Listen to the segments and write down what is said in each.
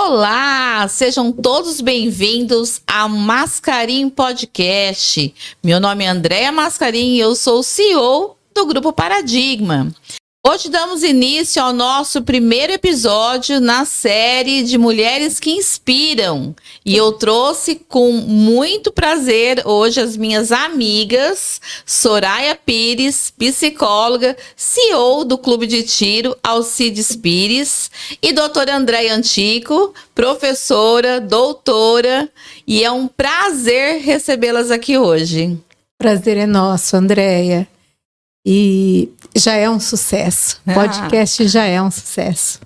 Olá, sejam todos bem-vindos ao Mascarim Podcast. Meu nome é Andréa Mascarim e eu sou o CEO do Grupo Paradigma. Hoje damos início ao nosso primeiro episódio na série de Mulheres que Inspiram. E eu trouxe com muito prazer hoje as minhas amigas Soraya Pires, psicóloga, CEO do Clube de Tiro Alcides Pires, e doutora Andréa Antico, professora, doutora. E é um prazer recebê-las aqui hoje. Prazer é nosso, Andréia. E já é um sucesso. O podcast já é um sucesso.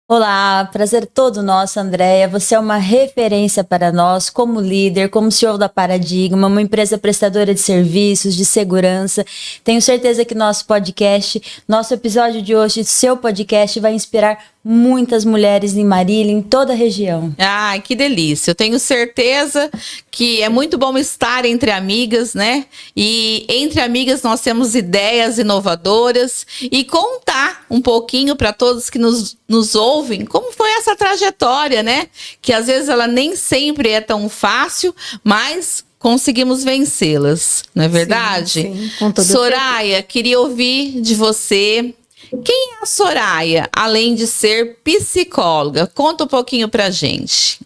Olá, prazer todo nosso, Andréia. Você é uma referência para nós como líder, como CEO da Paradigma, uma empresa prestadora de serviços, de segurança. Tenho certeza que nosso podcast, nosso episódio de hoje, seu podcast, vai inspirar muitas mulheres em Marília, em toda a região. Ai, que delícia. Eu tenho certeza que é muito bom estar entre amigas, né? E entre amigas nós temos ideias inovadoras e contar um pouquinho para todos que nos ouvem como foi essa trajetória, né? Que às vezes ela nem sempre é tão fácil, mas conseguimos vencê-las, não é verdade? Sim, com toda Soraya, certeza. queria ouvir de você. Quem é a Soraya, além de ser psicóloga? Conta um pouquinho pra gente.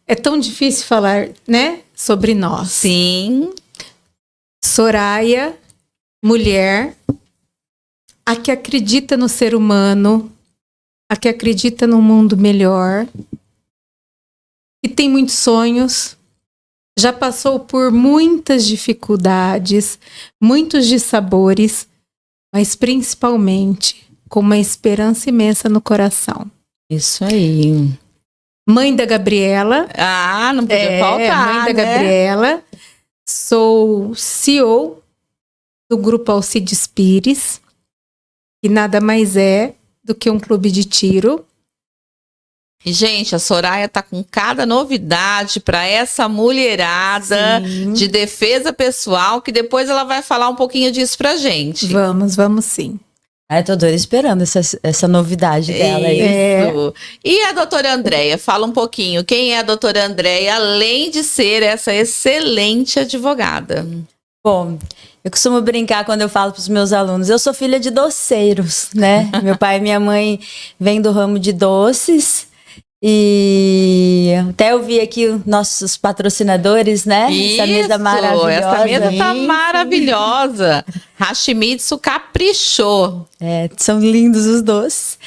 É tão difícil falar, né, sobre nós. Sim. Soraya, mulher, a que acredita no ser humano, a que acredita num mundo melhor, que tem muitos sonhos, já passou por muitas dificuldades, muitos dissabores, mas principalmente com uma esperança imensa no coração. Isso aí. Mãe da Gabriela. Ah, não podia faltar, mãe da né? Gabriela. Sou CEO do Grupo Alcides Pires, que nada mais é do que um clube de tiro. E, gente, a Soraya tá com cada novidade para essa mulherada Sim. de defesa pessoal, que depois ela vai falar um pouquinho disso pra gente. Vamos sim. Eu tô doida esperando essa novidade dela aí. Isso. E a doutora Andréa? Fala um pouquinho. Quem é a doutora Andréa, além de ser essa excelente advogada? Bom, eu costumo brincar quando eu falo para os meus alunos, eu sou filha de doceiros, né? Meu pai e minha mãe vêm do ramo de doces. E até eu vi aqui os nossos patrocinadores, né? Isso, essa mesa maravilhosa. Essa mesa tá maravilhosa. Hashimitsu caprichou. São lindos os doces.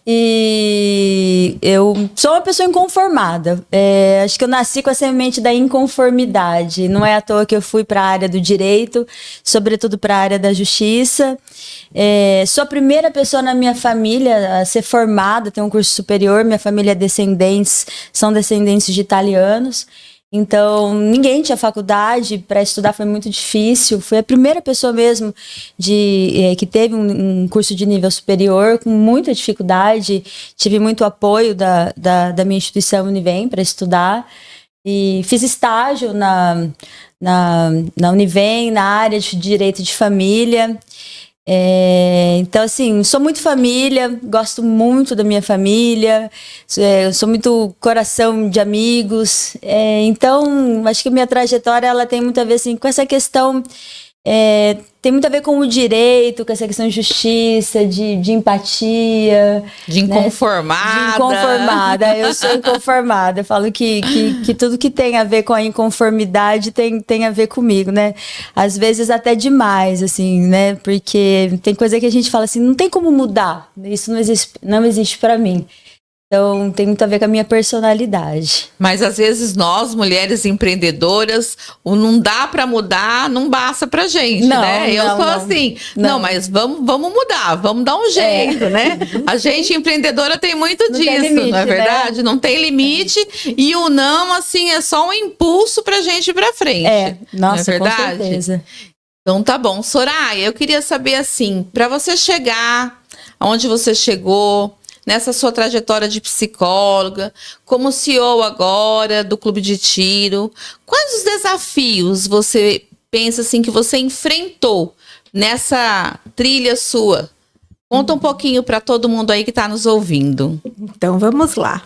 E eu sou uma pessoa inconformada. Acho que eu nasci com a semente da inconformidade. Não é à toa que eu fui para a área do direito, sobretudo para a área da justiça. Sou a primeira pessoa na minha família a ser formada, ter um curso superior. Minha família são descendentes de italianos. Então, ninguém tinha faculdade, para estudar foi muito difícil. Fui a primeira pessoa mesmo que teve um curso de nível superior, com muita dificuldade. Tive muito apoio da minha instituição Univem para estudar. E fiz estágio na Univem, na área de direito de família. Então, assim, sou muito família, gosto muito da minha família, sou muito coração de amigos. Então, acho que a minha trajetória ela tem muito a ver assim, com essa questão, tem muito a ver com o direito, com essa questão de justiça, de empatia. De inconformada. Né? De inconformada, eu sou inconformada. Eu falo que tudo que tem a ver com a inconformidade tem a ver comigo, né? Às vezes até demais, assim, né? Porque tem coisa que a gente fala assim, não tem como mudar. Isso não existe para mim. Então, tem muito a ver com a minha personalidade. Mas, às vezes, nós, mulheres empreendedoras, o não dá pra mudar, não basta pra gente, né? Eu sou assim, não, mas vamos mudar, vamos dar um jeito, né? A gente empreendedora tem muito Não disso, tem limite, não é verdade? né? Não tem limite e o não, assim, é só um impulso pra gente ir pra frente. Nossa, não é verdade? com certeza. Então, tá bom. Soraya, eu queria saber, assim, pra você chegar aonde você chegou, nessa sua trajetória de psicóloga, como CEO agora do Clube de Tiro, quais os desafios você pensa assim que você enfrentou nessa trilha sua? Conta um pouquinho para todo mundo aí que está nos ouvindo. Então vamos lá.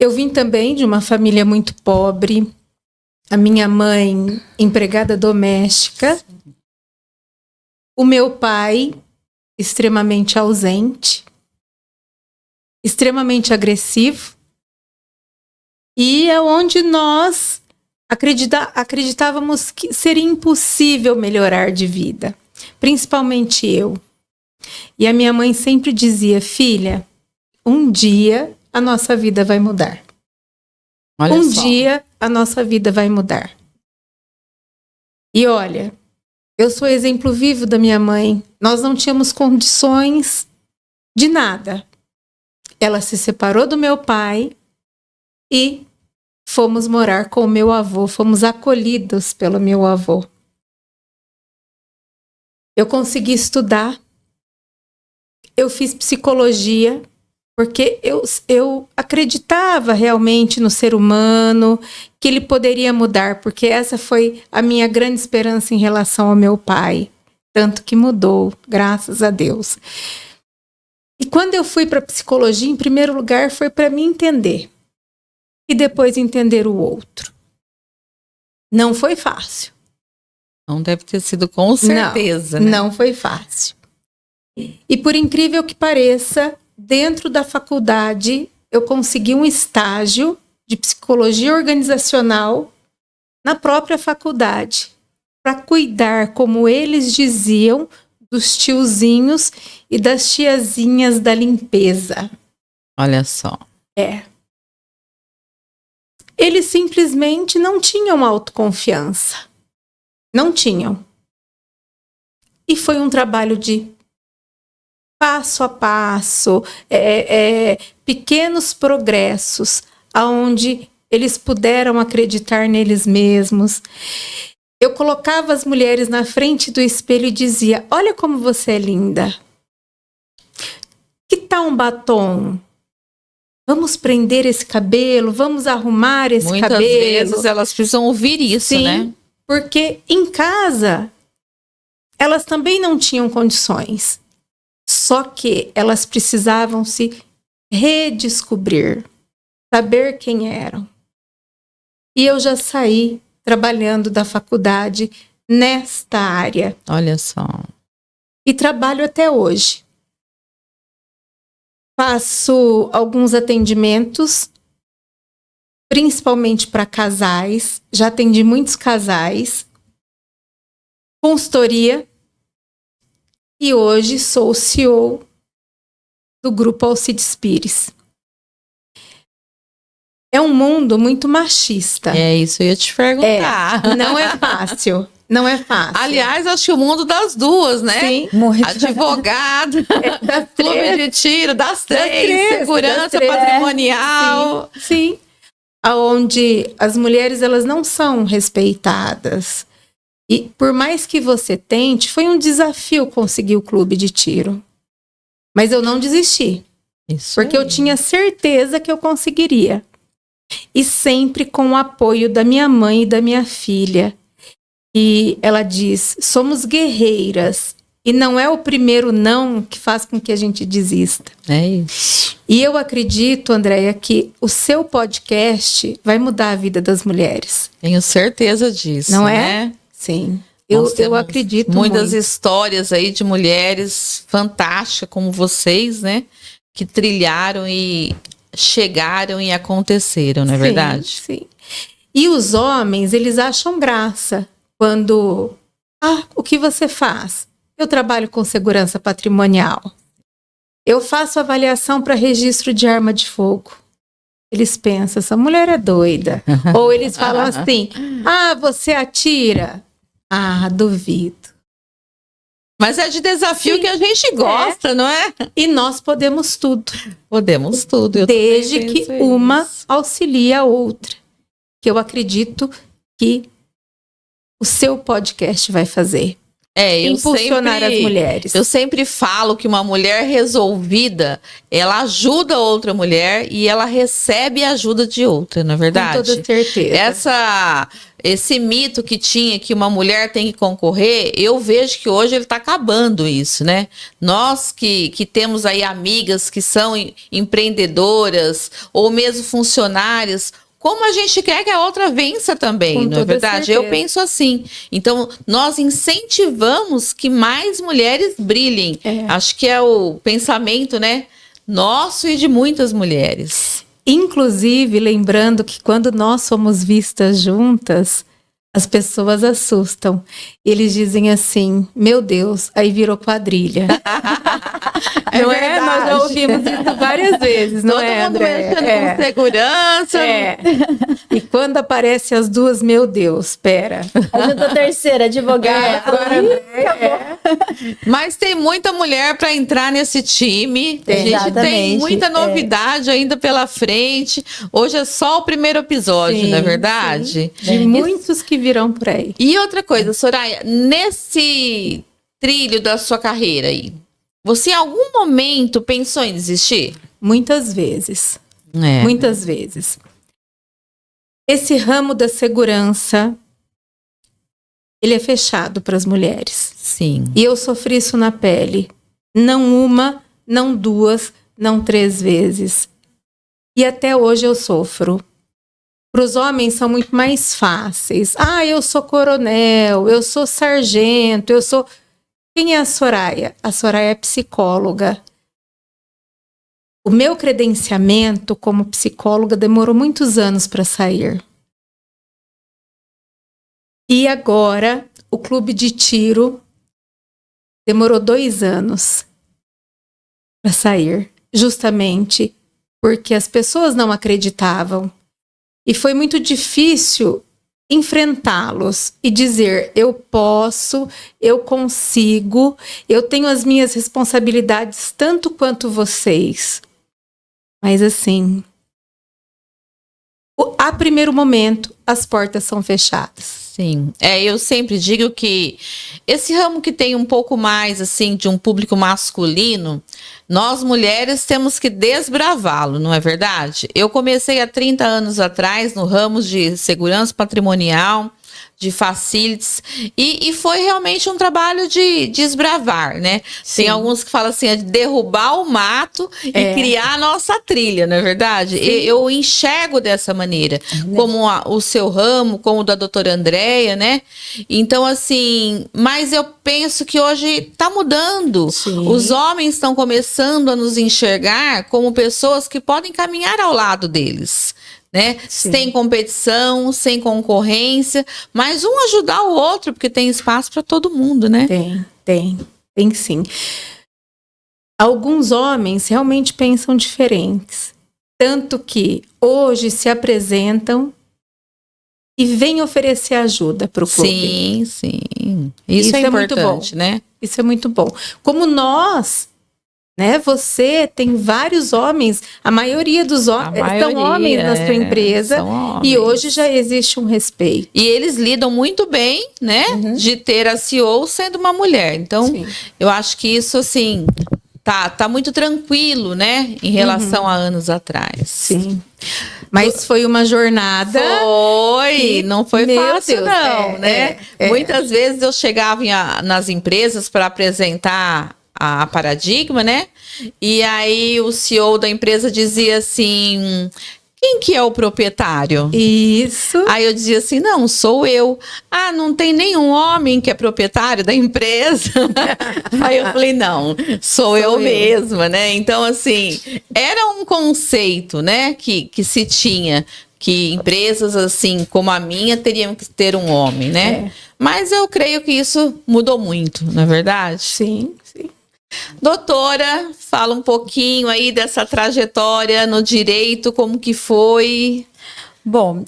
Eu vim também de uma família muito pobre. A minha mãe, empregada doméstica. O meu pai, extremamente ausente. Extremamente agressivo. E é onde nós acreditávamos que seria impossível melhorar de vida. Principalmente eu. E a minha mãe sempre dizia: filha, um dia a nossa vida vai mudar. Olha Um só. dia a nossa vida vai mudar. E olha, eu sou exemplo vivo da minha mãe. Nós não tínhamos condições de nada. Ela se separou do meu pai e fomos morar com o meu avô. Fomos acolhidos pelo meu avô. Eu consegui estudar. Eu fiz psicologia, porque eu acreditava realmente no ser humano, que ele poderia mudar, porque essa foi a minha grande esperança em relação ao meu pai. Tanto que mudou, graças a Deus. E quando eu fui para a psicologia, em primeiro lugar, foi para me entender. E depois entender o outro. Não foi fácil. Não deve ter sido, com certeza, né? Não foi fácil. E por incrível que pareça, dentro da faculdade, eu consegui um estágio de psicologia organizacional na própria faculdade, para cuidar, como eles diziam, dos tiozinhos e das tiazinhas da limpeza. Olha só. Eles simplesmente não tinham autoconfiança. Não tinham. E foi um trabalho de passo a passo, pequenos progressos, aonde eles puderam acreditar neles mesmos. Eu colocava as mulheres na frente do espelho e dizia: olha como você é linda. Que tal um batom? Vamos prender esse cabelo, vamos arrumar esse cabelo. Muitas vezes elas precisam ouvir isso, Sim, né? Porque em casa elas também não tinham condições. Só que elas precisavam se redescobrir, saber quem eram. E eu já saí trabalhando da faculdade nesta área. Olha só. E trabalho até hoje. Faço alguns atendimentos, principalmente para casais. Já atendi muitos casais. Consultoria. E hoje sou o CEO do Grupo Alcides Pires. É um mundo muito machista. É isso, eu ia te perguntar. Não é fácil. Não é fácil. Aliás, acho que o mundo das duas, né? Sim. Advogado, Das clube três. de tiro, das três, três, segurança das três. patrimonial. Sim. Aonde as mulheres, elas não são respeitadas. E por mais que você tente, foi um desafio conseguir o clube de tiro. Mas eu não desisti. Isso Porque aí. eu tinha certeza que eu conseguiria. E sempre com o apoio da minha mãe e da minha filha. E ela diz: somos guerreiras. E não é o primeiro não que faz com que a gente desista. É isso. E eu acredito, Andréia, que o seu podcast vai mudar a vida das mulheres. Tenho certeza disso. Não né? é? Sim. Nós Eu temos acredito muitas muito. histórias aí de mulheres fantásticas como vocês, né? Que trilharam e chegaram e aconteceram, não é verdade? Sim. E os homens, eles acham graça quando... o que você faz? Eu trabalho com segurança patrimonial. Eu faço avaliação para registro de arma de fogo. Eles pensam: essa mulher é doida. Ou eles falam assim: você atira? Duvido. Mas é de desafio que a gente gosta, não é? E nós podemos tudo. Podemos tudo. Eu Desde também que penso uma isso. auxilie a outra. Que eu acredito que o seu podcast vai fazer. Eu Impulsionar as mulheres. Eu sempre falo que uma mulher resolvida, ela ajuda outra mulher e ela recebe a ajuda de outra, não é verdade? Com toda certeza. esse mito que tinha que uma mulher tem que concorrer, eu vejo que hoje ele está acabando isso, né? Nós que temos aí amigas que são empreendedoras ou mesmo funcionárias, como a gente quer que a outra vença também, não é verdade? Certeza. Eu penso assim. Então, nós incentivamos que mais mulheres brilhem. Acho que é o pensamento, né? Nosso e de muitas mulheres. Inclusive, lembrando que quando nós somos vistas juntas, as pessoas assustam. Eles dizem assim, meu Deus, aí virou quadrilha. Não é? Nós já ouvimos isso várias vezes, não é, André? Todo mundo mexendo com segurança. E quando aparecem as duas, meu Deus, espera. A terceira, advogada. Mas tem muita mulher para entrar nesse time. A gente tem muita novidade ainda pela frente. Hoje é só o primeiro episódio, não é verdade? De muitos que virão por aí. E outra coisa, Soraya, nesse trilho da sua carreira aí, você em algum momento pensou em desistir? Muitas vezes. Muitas vezes. Esse ramo da segurança, ele é fechado para as mulheres. Sim. E eu sofri isso na pele. Não uma, não duas, não 3 vezes. E até hoje eu sofro. Para os homens são muito mais fáceis. Ah, eu sou coronel, eu sou sargento, eu sou... Quem é a Soraya? A Soraya é psicóloga. O meu credenciamento como psicóloga demorou muitos anos para sair. E agora, o clube de tiro demorou 2 anos para sair. Justamente porque as pessoas não acreditavam. E foi muito difícil enfrentá-los e dizer, eu posso, eu consigo, eu tenho as minhas responsabilidades tanto quanto vocês. Mas assim, a primeiro momento, as portas são fechadas. Sim, eu sempre digo que esse ramo que tem um pouco mais assim de um público masculino, nós mulheres temos que desbravá-lo, não é verdade? Eu comecei há 30 anos atrás no ramo de segurança patrimonial, de facilities, e foi realmente um trabalho de desbravar, né? Sim. Tem alguns que falam assim, de derrubar o mato e criar a nossa trilha, não é verdade? Eu enxergo dessa maneira, como o seu ramo, como o da doutora Andréia, né? Então, assim, mas eu penso que hoje está mudando. Sim. Os homens estão começando a nos enxergar como pessoas que podem caminhar ao lado deles. Né? Sem competição, sem concorrência, mas um ajudar o outro, porque tem espaço para todo mundo, né? Tem sim. Alguns homens realmente pensam diferentes, tanto que hoje se apresentam e vêm oferecer ajuda para o clube. Sim. Isso é importante, muito bom, né? Isso é muito bom. Como nós... Né? Você tem vários homens, a maioria dos homens são homens na sua empresa e hoje já existe um respeito. E eles lidam muito bem, né? De ter a CEO sendo uma mulher. Então, eu acho que isso, assim, tá muito tranquilo, né? Em relação a anos atrás. Sim. Mas foi uma jornada. Não foi fácil, Deus, não, né? Muitas vezes eu chegava nas empresas para apresentar a Paradigma, né? E aí o CEO da empresa dizia assim, quem que é o proprietário? Isso. Aí eu dizia assim, não, sou eu. Ah, não tem nenhum homem que é proprietário da empresa? Aí eu falei, não, sou eu mesma, né? Então, assim, era um conceito, né, que se tinha, que empresas assim como a minha teriam que ter um homem, né? Mas eu creio que isso mudou muito, não é verdade? Sim. Doutora, fala um pouquinho aí dessa trajetória no direito, como que foi? Bom,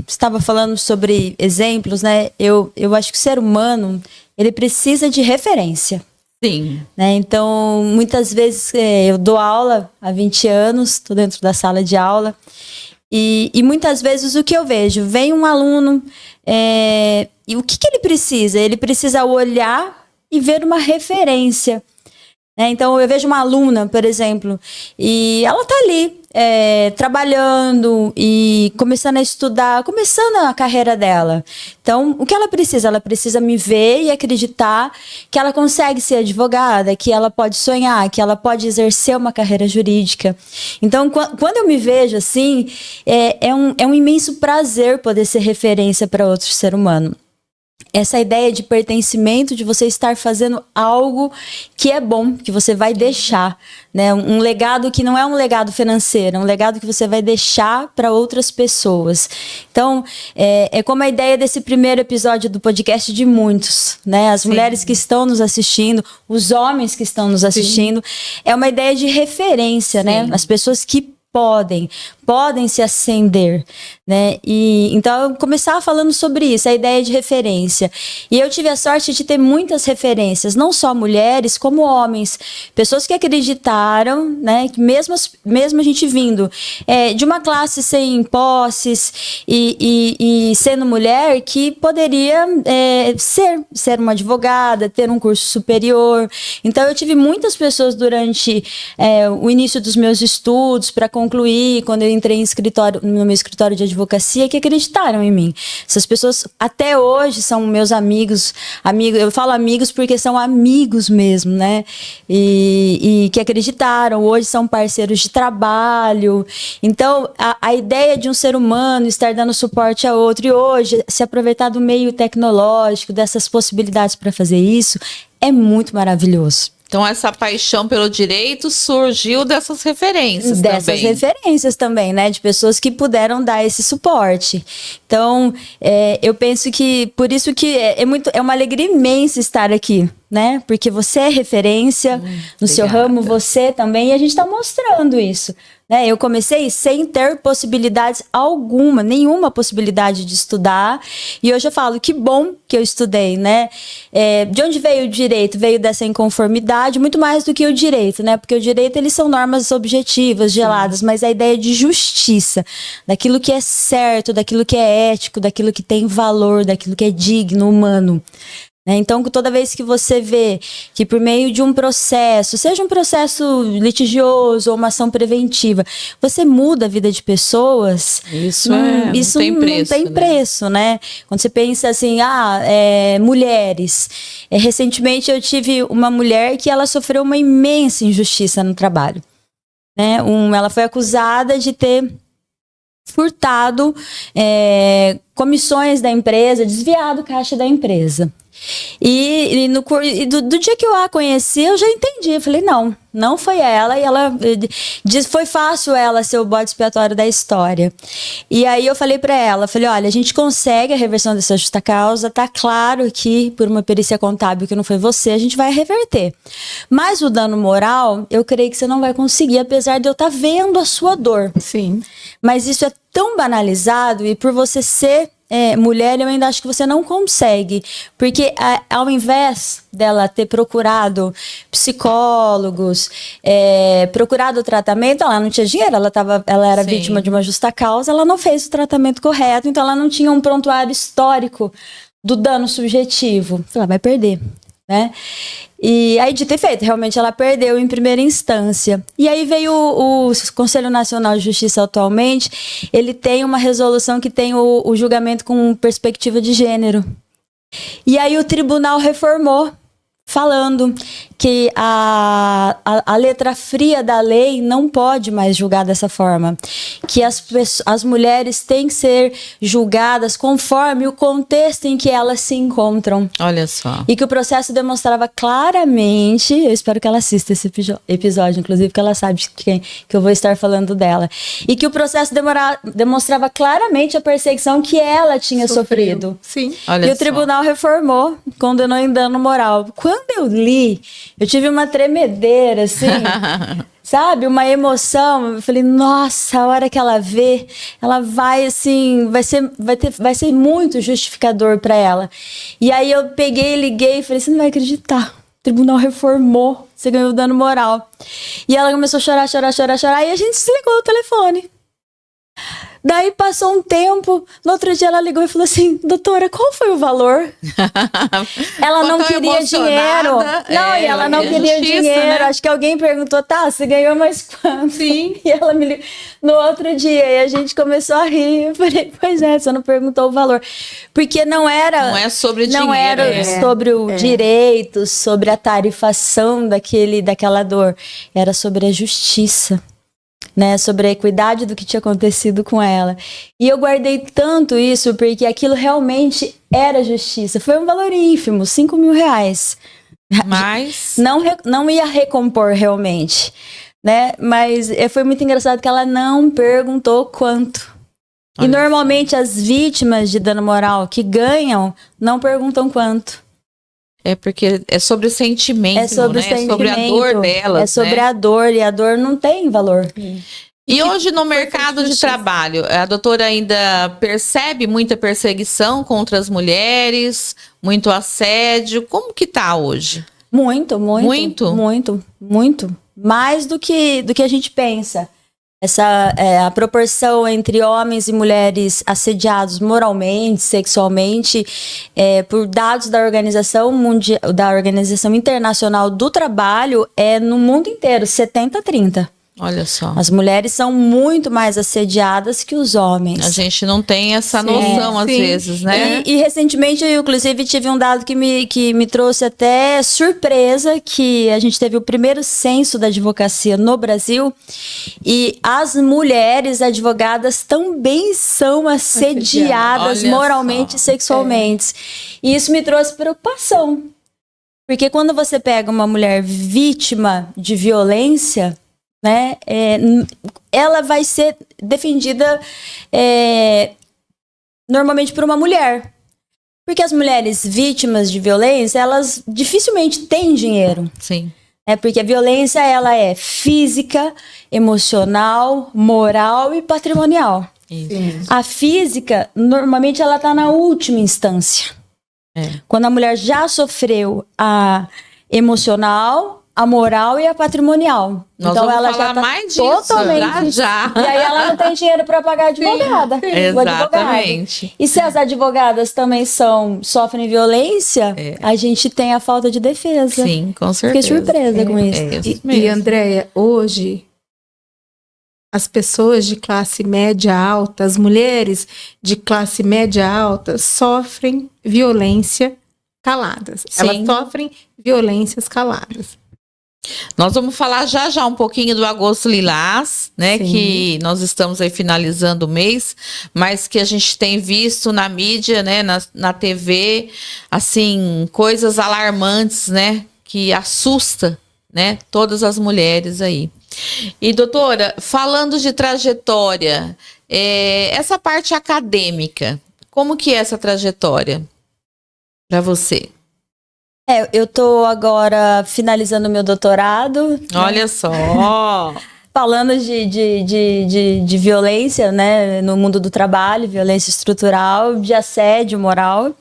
estava falando sobre exemplos, né? Eu acho que o ser humano, ele precisa de referência. Sim. Né? Então, muitas vezes eu dou aula há 20 anos, estou dentro da sala de aula, e muitas vezes o que eu vejo, vem um aluno, e o que ele precisa? Ele precisa olhar e ver uma referência. Então, eu vejo uma aluna, por exemplo, e ela tá ali, trabalhando e começando a estudar, começando a carreira dela. Então, o que ela precisa? Ela precisa me ver e acreditar que ela consegue ser advogada, que ela pode sonhar, que ela pode exercer uma carreira jurídica. Então, quando eu me vejo assim, é um imenso prazer poder ser referência para outro ser humano. Essa ideia de pertencimento, de você estar fazendo algo que é bom, que você vai deixar, né? Um legado que não é um legado financeiro, é um legado que você vai deixar para outras pessoas. Então, é como a ideia desse primeiro episódio do podcast de muitos, né? As mulheres que estão nos assistindo, os homens que estão nos assistindo, é uma ideia de referência, né? As pessoas que podem se ascender, né? E então eu começava falando sobre isso, a ideia de referência. E eu tive a sorte de ter muitas referências, não só mulheres, como homens, pessoas que acreditaram, né? Que mesmo a gente vindo de uma classe sem posses e sendo mulher, que poderia ser uma advogada, ter um curso superior. Então eu tive muitas pessoas durante o início dos meus estudos para concluir, quando eu entrei no meu escritório de advocacia, que acreditaram em mim. Essas pessoas até hoje são meus amigos, eu falo amigos porque são amigos mesmo, né? E que acreditaram, hoje são parceiros de trabalho. Então, a ideia de um ser humano estar dando suporte a outro e hoje se aproveitar do meio tecnológico, dessas possibilidades para fazer isso, é muito maravilhoso. Então, essa paixão pelo direito surgiu dessas referências também, né? De pessoas que puderam dar esse suporte. Então, eu penso que, por isso que é uma alegria imensa estar aqui, né? Porque você é referência no seu ramo, você também, e a gente está mostrando isso. Né? Eu comecei sem ter possibilidades nenhuma possibilidade de estudar, e hoje eu falo, que bom que eu estudei, né? De onde veio o direito? Veio dessa inconformidade, muito mais do que o direito, né? Porque o direito, eles são normas objetivas, geladas, mas a ideia de justiça, daquilo que é certo, daquilo que é ético, daquilo que tem valor, daquilo que é digno, humano. Então, toda vez que você vê que por meio de um processo, seja um processo litigioso ou uma ação preventiva, você muda a vida de pessoas, isso não tem preço, né? Quando você pensa assim, mulheres. Recentemente eu tive uma mulher que ela sofreu uma imensa injustiça no trabalho. Né? Ela foi acusada de ter furtado comissões da empresa, desviado caixa da empresa. E do dia que eu a conheci, eu já entendi. Eu falei, não foi ela. E ela foi fácil ela ser o bode expiatório da história. E aí eu falei pra ela, olha, a gente consegue a reversão dessa justa causa, tá claro que por uma perícia contábil que não foi você, a gente vai reverter. Mas o dano moral, eu creio que você não vai conseguir, apesar de eu estar vendo a sua dor. Sim. Mas isso é tão banalizado, e por você ser mulher, eu ainda acho que você não consegue, porque ao invés dela ter procurado psicólogos, procurado tratamento, ela não tinha dinheiro, ela era vítima de uma justa causa, ela não fez o tratamento correto, então ela não tinha um prontuário histórico do dano subjetivo. Ela vai perder, né? E aí, de ter feito, realmente ela perdeu em primeira instância. E aí veio o Conselho Nacional de Justiça atualmente, ele tem uma resolução que tem o julgamento com perspectiva de gênero. E aí o tribunal reformou, falando que a letra fria da lei não pode mais julgar dessa forma, que as mulheres têm que ser julgadas conforme o contexto em que elas se encontram. Olha só. E que o processo demonstrava claramente, eu espero que ela assista esse episódio, inclusive, porque ela sabe que eu vou estar falando dela, e que o processo demonstrava claramente a perseguição que ela tinha sofrido. Sim. Olha, e o tribunal reformou, condenou em dano moral. Quando eu li, eu tive uma tremedeira, assim, sabe? Uma emoção. Eu falei, nossa, a hora que ela vê, ela vai, assim, vai ser muito justificador para ela. E aí eu peguei, liguei e falei, você não vai acreditar. O tribunal reformou, você ganhou o dano moral. E ela começou a chorar, e a gente desligou o telefone. Daí passou um tempo, no outro dia ela ligou e falou assim, doutora, qual foi o valor? Ela não queria dinheiro. Não, e ela não queria dinheiro. Né? Acho que alguém perguntou, tá, você ganhou mais quanto? Sim. E ela me ligou no outro dia, e a gente começou a rir. Eu falei, pois é, você não perguntou o valor. Porque não era... Não é sobre dinheiro. Não era sobre o direito, sobre a tarifação daquela dor. Era sobre a justiça. Né, sobre a equidade do que tinha acontecido com ela. E eu guardei tanto isso porque aquilo realmente era justiça. Foi um valor ínfimo, 5 mil reais. Mas... Não ia recompor realmente. Né? Mas foi muito engraçado que ela não perguntou quanto. E normalmente as vítimas de dano moral que ganham não perguntam quanto. É porque é sobre o sentimento, é sobre né? O sentimento, é sobre a dor delas. É sobre né? a dor, e a dor não tem valor. E hoje no mercado de trabalho, a doutora ainda percebe muita perseguição contra as mulheres, muito assédio, como que tá hoje? Muito. Mais do que a gente pensa. A proporção entre homens e mulheres assediados moralmente, sexualmente, por dados da Organização Internacional do Trabalho, no mundo inteiro, 70-30. Olha só. As mulheres são muito mais assediadas que os homens. A gente não tem essa noção às vezes, né? E recentemente eu, inclusive, tive um dado que me trouxe até surpresa, que a gente teve o primeiro censo da advocacia no Brasil, e as mulheres advogadas também são assediadas moralmente e sexualmente. E isso me trouxe preocupação. Porque quando você pega uma mulher vítima de violência... né? Ela vai ser defendida normalmente por uma mulher. Porque as mulheres vítimas de violência, elas dificilmente têm dinheiro. Sim. Porque a violência, ela é física, emocional, moral e patrimonial. Isso. A física, normalmente, ela está na última instância. Quando a mulher já sofreu a emocional, a moral e a patrimonial. Nós então vamos ela falar já tá mais disso, totalmente já. E aí ela não tem dinheiro para pagar a advogada. Exatamente. E se as advogadas também sofrem violência, a gente tem a falta de defesa. Sim, com certeza. Fiquei surpresa com isso. E Andréia, hoje as pessoas de classe média alta, as mulheres de classe média alta sofrem violência caladas. Sim. Elas sofrem violências caladas. Nós vamos falar já um pouquinho do Agosto Lilás, né? Sim. Que nós estamos aí finalizando o mês, mas que a gente tem visto na mídia, né? Na TV, assim, coisas alarmantes, né? Que assusta, né? Todas as mulheres aí. E doutora, falando de trajetória, essa parte acadêmica, como que é essa trajetória para você? Eu tô agora finalizando meu doutorado. Olha só! Falando de violência, né, no mundo do trabalho, violência estrutural, de assédio moral.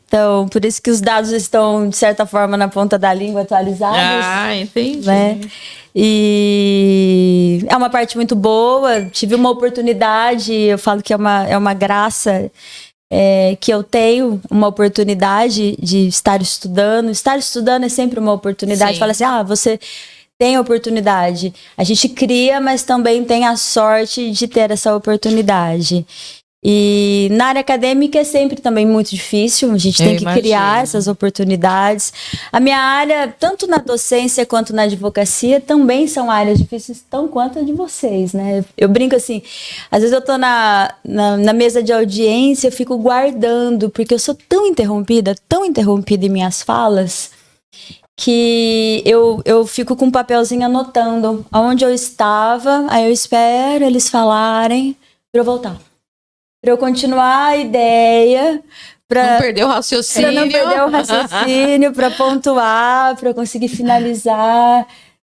Então, por isso que os dados estão, de certa forma, na ponta da língua atualizados. Entendi. Né? E é uma parte muito boa. Tive uma oportunidade, eu falo que é uma graça que eu tenho, uma oportunidade de estar estudando. Estar estudando é sempre uma oportunidade. Fala assim, você tem oportunidade. A gente cria, mas também tem a sorte de ter essa oportunidade. E na área acadêmica é sempre também muito difícil, a gente tem que criar essas oportunidades. A minha área, tanto na docência quanto na advocacia, também são áreas difíceis, tão quanto a de vocês, né? Eu brinco assim, às vezes eu tô na mesa de audiência, eu fico guardando, porque eu sou tão interrompida em minhas falas, que eu fico com um papelzinho anotando onde eu estava, aí eu espero eles falarem para eu voltar. Para eu continuar a ideia, para não perder o raciocínio, para pontuar, para eu conseguir finalizar.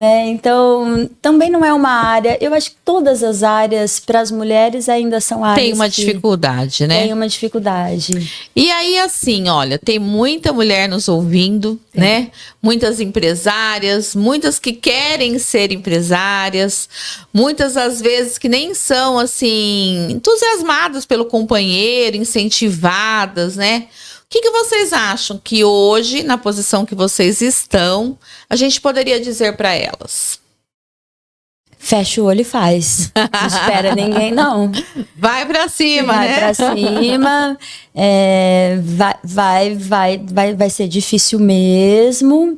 Então, também não é uma área. Eu acho que todas as áreas para as mulheres ainda são áreas. Tem uma dificuldade, né? Tem uma dificuldade. E aí, assim, olha, tem muita mulher nos ouvindo, né? Muitas empresárias, muitas que querem ser empresárias, muitas às vezes que nem são, assim, entusiasmadas pelo companheiro, incentivadas, né? O que vocês acham que hoje, na posição que vocês estão, a gente poderia dizer para elas? Fecha o olho e faz. Não espera ninguém, não. Vai para cima, Vai né? pra cima. Vai ser difícil mesmo.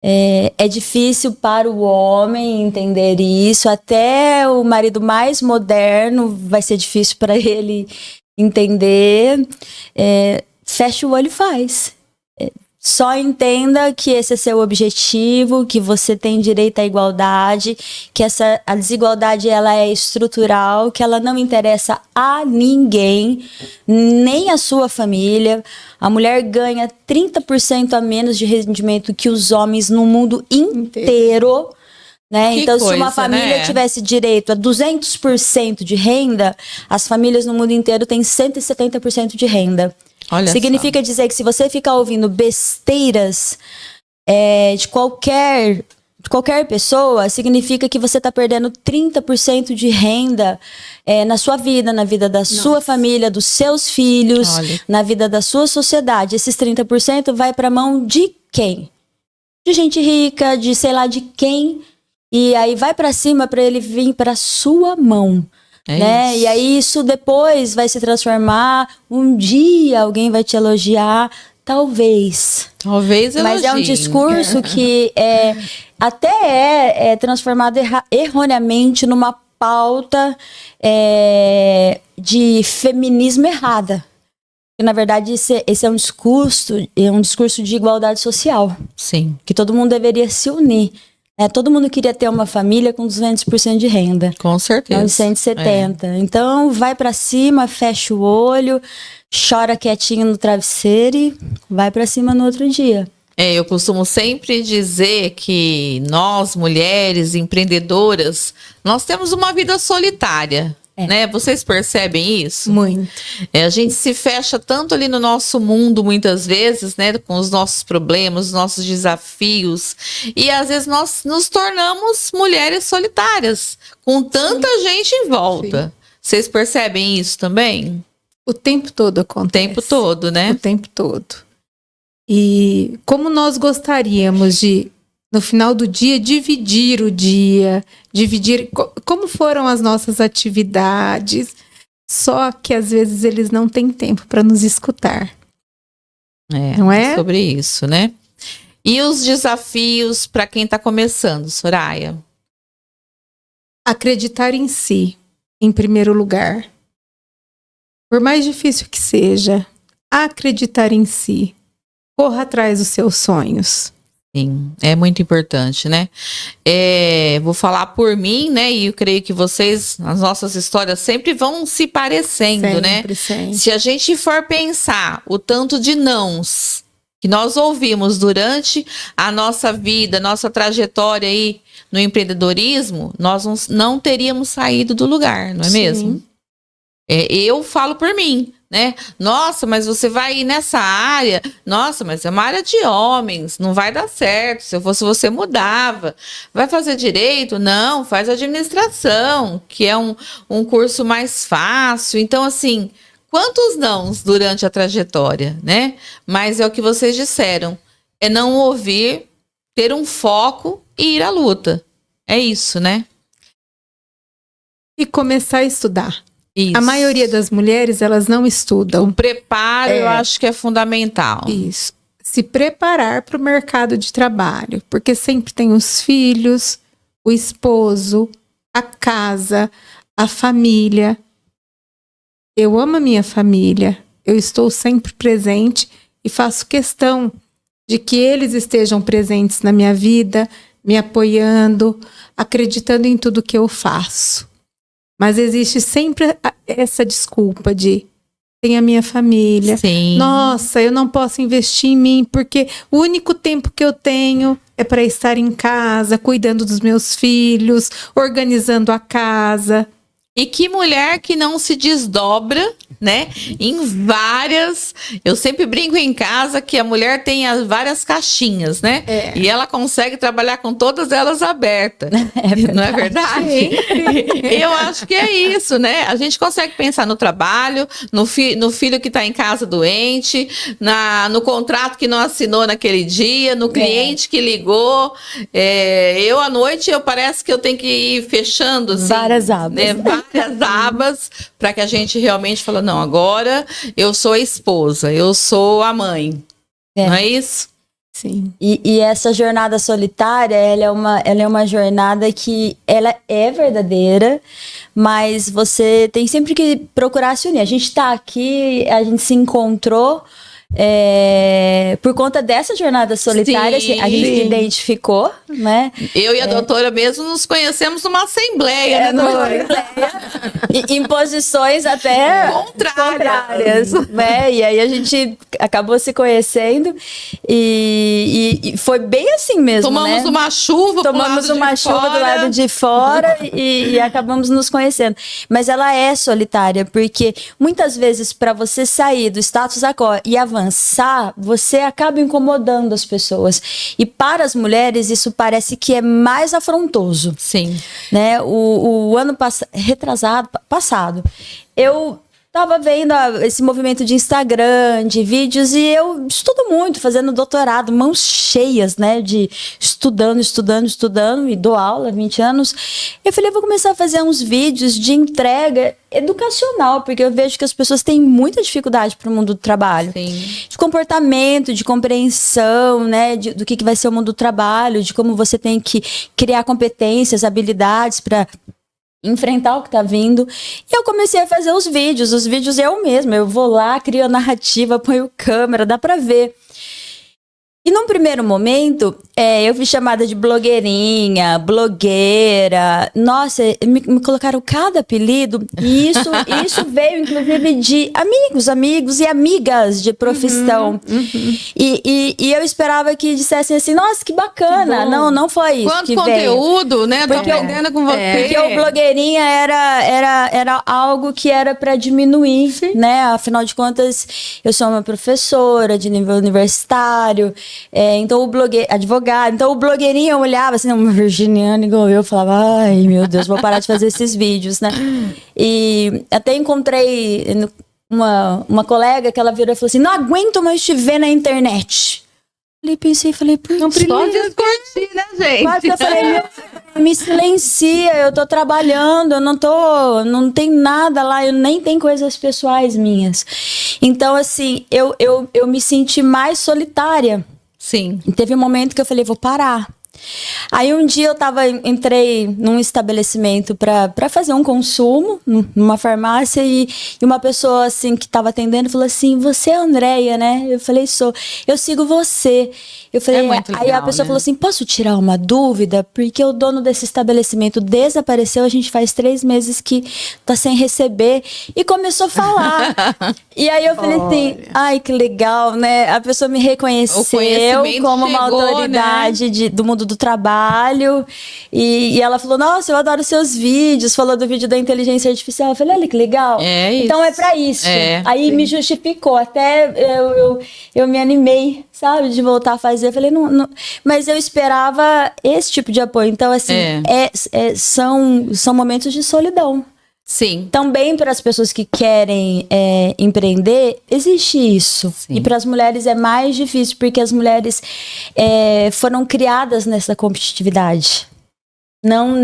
É difícil para o homem entender isso. Até o marido mais moderno vai ser difícil para ele entender. Fecha o olho e faz. Só entenda que esse é seu objetivo, que você tem direito à igualdade, que a desigualdade ela é estrutural, que ela não interessa a ninguém, nem a sua família. A mulher ganha 30% a menos de rendimento que os homens no mundo inteiro. Né? Então, se uma família tivesse direito a 200% de renda, as famílias no mundo inteiro têm 170% de renda. Significa dizer que se você ficar ouvindo besteiras de qualquer pessoa, significa que você está perdendo 30% de renda na sua vida, na vida da sua família, dos seus filhos, na vida da sua sociedade. Esses 30% vai para a mão de quem? De gente rica, de sei lá de quem. E aí vai para cima para ele vir para sua mão. Né? E aí isso depois vai se transformar. Um dia alguém vai te elogiar, talvez elogiem. Mas é um discurso que até é transformado erroneamente numa pauta de feminismo errada. E, na verdade, esse é um discurso de igualdade social. Sim. Que todo mundo deveria se unir. Todo mundo queria ter uma família com 200% de renda. Com certeza. Não 170%. Então, vai pra cima, fecha o olho, chora quietinho no travesseiro e vai pra cima no outro dia. Eu costumo sempre dizer que nós, mulheres empreendedoras, nós temos uma vida solitária. Né? Vocês percebem isso? Muito. A gente se fecha tanto ali no nosso mundo, muitas vezes, né? Com os nossos problemas, os nossos desafios. E às vezes nós nos tornamos mulheres solitárias, com tanta gente em volta. Sim. Vocês percebem isso também? O tempo todo acontece. O tempo todo, né? O tempo todo. E como nós gostaríamos de, no final do dia, dividir o dia, dividir como foram as nossas atividades, só que às vezes eles não têm tempo para nos escutar. Não é? Sobre isso, né? E os desafios para quem está começando, Soraya? Acreditar em si, em primeiro lugar. Por mais difícil que seja, acreditar em si. Corra atrás dos seus sonhos. Sim, é muito importante, né? Vou falar por mim, né? E eu creio que vocês, as nossas histórias sempre vão se parecendo, sempre, né? Sempre. Se a gente for pensar o tanto de nãos que nós ouvimos durante a nossa vida, nossa trajetória aí no empreendedorismo, nós não teríamos saído do lugar, não é mesmo? Eu falo por mim. Né? Nossa, mas você vai ir nessa área. Nossa, mas é uma área de homens, não vai dar certo. Se eu fosse você, mudava. Vai fazer direito? Não, faz administração, que é um curso mais fácil. Então, assim, quantos nãos durante a trajetória, né? Mas é o que vocês disseram, é não ouvir, ter um foco e ir à luta. É isso, né? E começar a estudar. Isso. A maioria das mulheres, elas não estudam. O preparo, eu acho que é fundamental. Isso. Se preparar para o mercado de trabalho. Porque sempre tem os filhos, o esposo, a casa, a família. Eu amo a minha família. Eu estou sempre presente e faço questão de que eles estejam presentes na minha vida, me apoiando, acreditando em tudo que eu faço. Mas existe sempre essa desculpa de tem a minha família. Sim. Nossa, eu não posso investir em mim porque o único tempo que eu tenho é para estar em casa, cuidando dos meus filhos, organizando a casa. E que mulher que não se desdobra, né? Em várias. Eu sempre brinco em casa que a mulher tem as várias caixinhas, né? E ela consegue trabalhar com todas elas abertas. Não é verdade? Eu acho que é isso, né? A gente consegue pensar no trabalho, no filho que está em casa doente, no contrato que não assinou naquele dia, no cliente que ligou. Eu, à noite, parece que eu tenho que ir fechando assim, Várias abas. Né? Várias abas para que a gente realmente fale, não, agora eu sou a esposa, eu sou a mãe. Não é isso? Sim. E essa jornada solitária, ela é uma jornada que ela é verdadeira, mas você tem sempre que procurar se unir. A gente está aqui, a gente se encontrou por conta dessa jornada solitária, Sim, a gente se identificou, né? Eu e a doutora mesmo nos conhecemos numa assembleia, né, doutora? Em posições até contrárias, né? E aí a gente acabou se conhecendo e foi bem assim mesmo, Tomamos né? uma chuva Tomamos uma chuva do lado de fora e acabamos nos conhecendo. Mas ela é solitária, porque muitas vezes para você sair do status quo e avançar, você acaba incomodando as pessoas. E para as mulheres isso parece que é mais afrontoso. Sim. Né? O ano passado, eu tava vendo esse movimento de Instagram, de vídeos, e eu estudo muito, fazendo doutorado, mãos cheias, né, de estudando, e dou aula há 20 anos. Eu falei, eu vou começar a fazer uns vídeos de entrega educacional, porque eu vejo que as pessoas têm muita dificuldade para o mundo do trabalho. Sim. De comportamento, de compreensão, né, do que vai ser o mundo do trabalho, de como você tem que criar competências, habilidades para enfrentar o que tá vindo. E eu comecei a fazer os vídeos eu mesma, eu vou lá, crio a narrativa, ponho câmera, dá pra ver. E num primeiro momento, eu fui chamada de blogueirinha, blogueira. Nossa, me colocaram cada apelido. E isso veio, inclusive, de amigos e amigas de profissão. E eu esperava que dissessem assim, nossa, que bacana. Não foi isso. Quanto que conteúdo, veio. né? Tô aprendendo com você. Porque o blogueirinha era algo que era para diminuir, né? Afinal de contas, eu sou uma professora de nível universitário. Então o advogado, então o blogueirinho eu olhava assim, uma virginiana igual eu, falava, ai meu Deus, vou parar de fazer esses vídeos, né? E até encontrei uma colega que ela virou e falou assim, não aguento mais te ver na internet. Falei, por não precisa curtir, né, gente? Quase que eu falei, me silencia, eu tô trabalhando, eu não tem nada lá, eu nem tenho coisas pessoais minhas. Então, assim, eu me senti mais solitária. Sim. E teve um momento que eu falei, vou parar. Aí um dia entrei num estabelecimento para fazer um consumo numa farmácia e uma pessoa assim que estava atendendo falou assim, você é a Andréia, né? Eu falei, sou. Eu sigo você. Eu falei, muito legal, aí a pessoa falou assim, posso tirar uma dúvida? Porque o dono desse estabelecimento desapareceu, a gente faz 3 meses que tá sem receber. E começou a falar. E aí eu falei assim, ai, que legal, né? A pessoa me reconheceu como uma autoridade, né? Do mundo do trabalho. E ela falou, nossa, eu adoro seus vídeos. Falou do vídeo da inteligência artificial. Eu falei, olha que legal. Então é pra isso. Aí me justificou. Até eu me animei, sabe? De voltar a fazer. Eu falei, não. Mas eu esperava esse tipo de apoio. Então, assim, são momentos de solidão. Sim. Também para as pessoas que querem empreender, existe isso. Sim. E para as mulheres é mais difícil, porque as mulheres foram criadas nessa competitividade. Não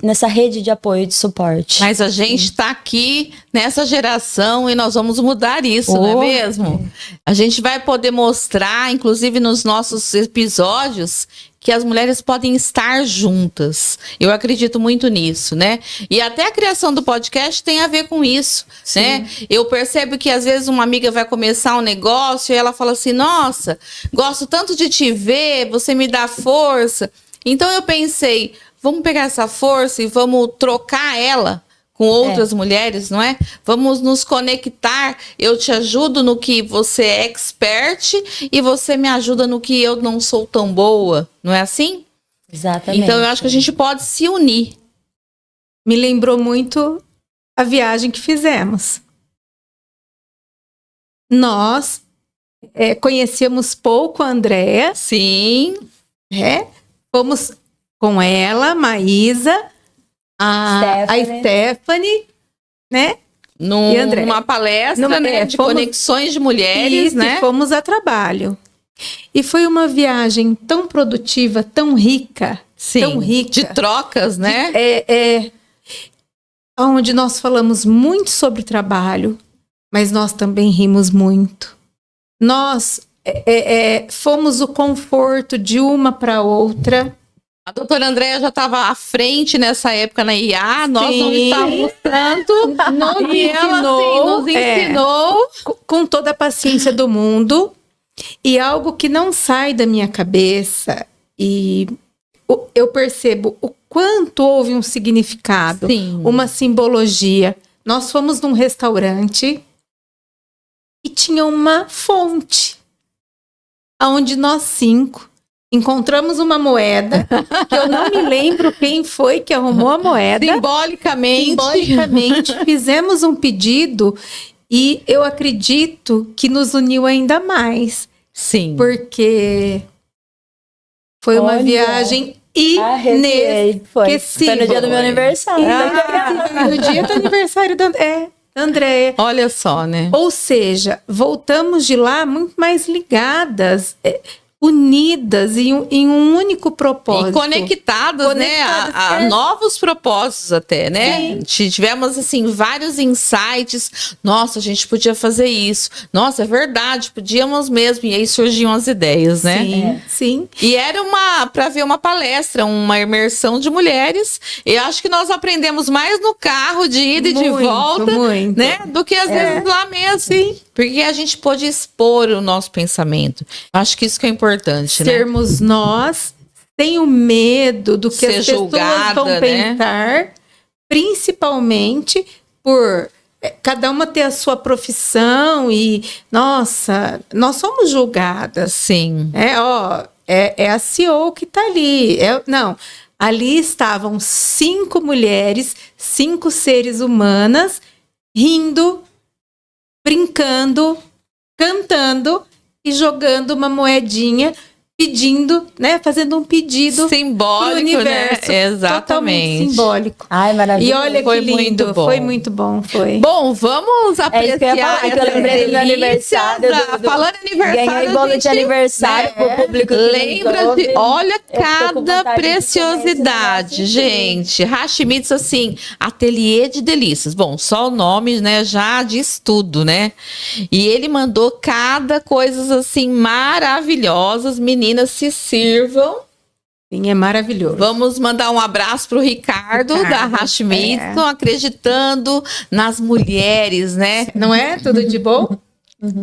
nessa rede de apoio, de suporte. Mas a gente está aqui nessa geração e nós vamos mudar isso, não é mesmo? A gente vai poder mostrar, inclusive nos nossos episódios, que as mulheres podem estar juntas. Eu acredito muito nisso, né? E até a criação do podcast tem a ver com isso, né? Eu percebo que às vezes uma amiga vai começar um negócio e ela fala assim, nossa, gosto tanto de te ver, você me dá força. Então eu pensei, vamos pegar essa força e vamos trocar ela com outras mulheres, não é? Vamos nos conectar. Eu te ajudo no que você é expert e você me ajuda no que eu não sou tão boa, não é assim? Exatamente. Então eu acho que a gente pode se unir. Me lembrou muito a viagem que fizemos. Nós conhecíamos pouco a Andréa. Sim. Fomos com ela, Maísa, a Stephanie, né? Numa palestra, né? De conexões de mulheres, né? E fomos a trabalho. E foi uma viagem tão produtiva, tão rica. Sim, tão rica. De trocas, né? Onde nós falamos muito sobre trabalho, mas nós também rimos muito. Nós fomos o conforto de uma para outra. A doutora Andréa já estava à frente nessa época na IA, nós não estávamos tanto, e ela nos ensinou com toda a paciência do mundo, e algo que não sai da minha cabeça, e eu percebo o quanto houve um significado, uma simbologia. Nós fomos num restaurante e tinha uma fonte, onde nós 5 encontramos uma moeda, que eu não me lembro quem foi que arrumou a moeda. Simbolicamente, fizemos um pedido e eu acredito que nos uniu ainda mais. Sim. Porque foi uma viagem inesquecível. Foi no dia do meu aniversário. No dia do aniversário da Andréa. Olha só, né? Ou seja, voltamos de lá muito mais ligadas, unidas em um único propósito. E conectadas, né? A novos propósitos até, né? Tivemos, assim, vários insights. Nossa, a gente podia fazer isso. Nossa, é verdade, podíamos mesmo. E aí surgiam as ideias, né? Sim. E era para ver uma palestra, uma imersão de mulheres. Eu acho que nós aprendemos mais no carro de ida e de volta, né? Do que às vezes lá mesmo. Sim. Porque a gente pôde expor o nosso pensamento. Acho que isso que é importante, sermos nós, sem o medo do que as pessoas vão pensar, principalmente por cada uma ter a sua profissão e, nossa, nós somos julgadas. Sim. É a CEO que está ali. Não, ali estavam 5 mulheres, 5 seres humanas, rindo, brincando, cantando e jogando uma moedinha, pedindo, né? Fazendo um pedido simbólico, pro universo, né? Exatamente. Totalmente simbólico. Ai, maravilhoso. E olha foi que lindo, muito bom. Foi muito bom, foi. Bom, vamos apreciar. Eu lembrei do meu aniversário. Falando aniversário, ganhei bolo de aniversário pro público. Lembra de, olha cada preciosidade, gente. Hashimids, assim, ateliê de delícias. Bom, só o nome, né, já diz tudo, né? E ele mandou cada coisa assim maravilhosas. Meninas, se sirvam. Sim, é maravilhoso. Vamos mandar um abraço pro Ricardo da Hashimids, acreditando nas mulheres, né? Não é? Tudo de bom?